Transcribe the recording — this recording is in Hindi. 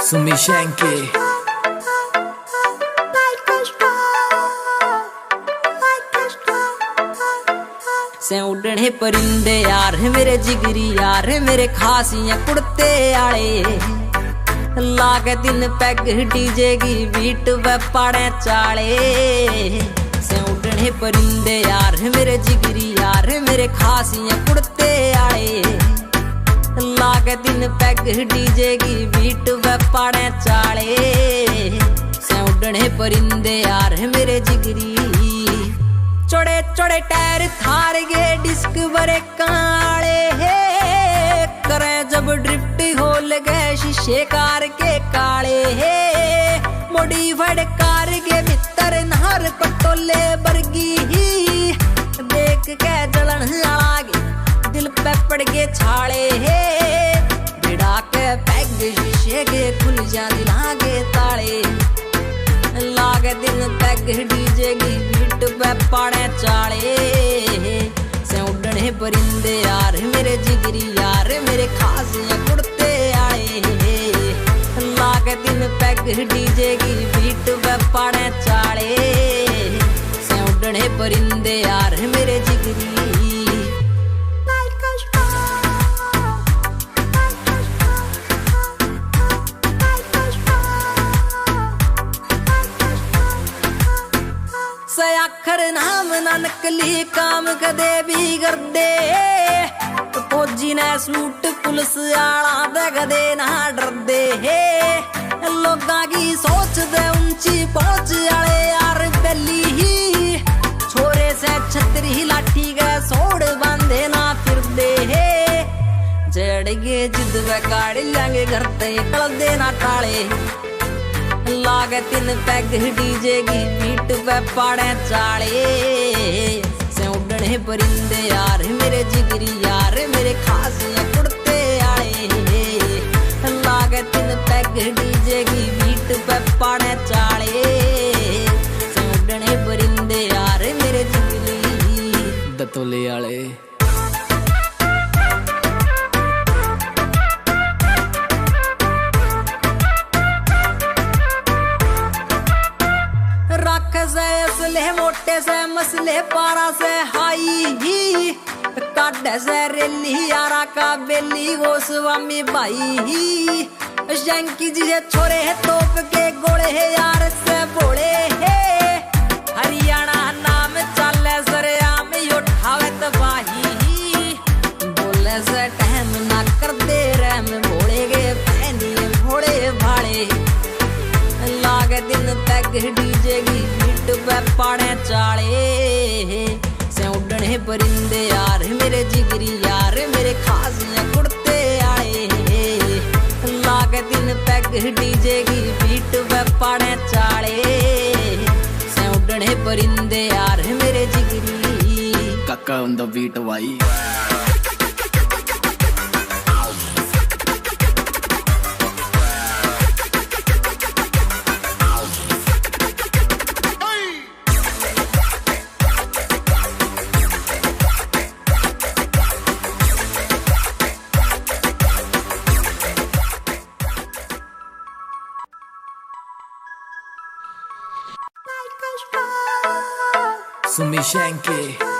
Sumishenki से उड़ने परिंदे यार मेरे जिगरी यार मेरे खासियां कुड़ते आले लागे दिन पैग डीजे की बीट व पाड़े चाले। से उड़ने परिंदे यार मेरे जिगरी यार मेरे खासियां कुड़ते आले लागे दिन पैग डीजे की बीट व पाड़े चाले। से उड़ने परिंदे यार मेरे जिगरी चौड़े चौड़े टायर थार गे डिस्क बरे काले हे करे जब ड्रिफ्ट हो लगे शीशे कार के काले हे मॉडिफाइड कार के भीतर नहर पटोले बरगी ही देख के जलन लागे दिल पे पड़ के छाले हे बिड़ा के पैग शीशे के खुल जा दिलागे ताले लागे दिन पैग डीजे की बीट पे पाड़े चाले। से उड़ने परिंदे यार मेरे जिगरी यार मेरे खासियां कुड़ते आए लागे दिन पैग डीजे की बीट पे पाड़े चाले। से उड़ने परिंदे यार मेरे जिगरी से आखर नाम ना नकली काम कदे भी कर दे फौजी ने सूट पुलिस आला दे कदे ना डर दे लोगां की सोच दे ऊंची पहुंच आले यार बेली ही छोरे से छतरी लाठी के सोड़ बांधे ना फिर दे जड़ गे जिद वे काढ़ लेंगे घर ते कल दे ना टाले लागे तीन पैग डीजे की बीट पे पाड़े चाले। से उड़ने परिंदे यार मेरे जिगरी यार मेरे खासियां कुड़ते आले लागे तीन पैग डीजे की बीट पे पाड़े चाले। से उड़ने परिंदे यार मेरे जिगरी दतोले आले से असले मोटे से मसले पारा से हाई ही काटे से रेली यारा का बेली वो स्वामी भाई ही शंकी जी है छोरे है तोप के गोले है यार से बोले है हरियाणा नाम चले सरे आम उठावे तबाही बोले से टहम ना कर दे रहम भोले गे पहनी भोले भाड़े लागे दिन पैग डीजे की बीट पे पाड़े चाले। से उड़ने परिंदे यार मेरे जिगरी यार मेरे खासियां कुड़ते आए लागे दिन पैग डीजे की बीट पे पाड़े चाले। से उड़ने परिंदे यार मेरे जिगरी काका on the beat भाई Sumishenki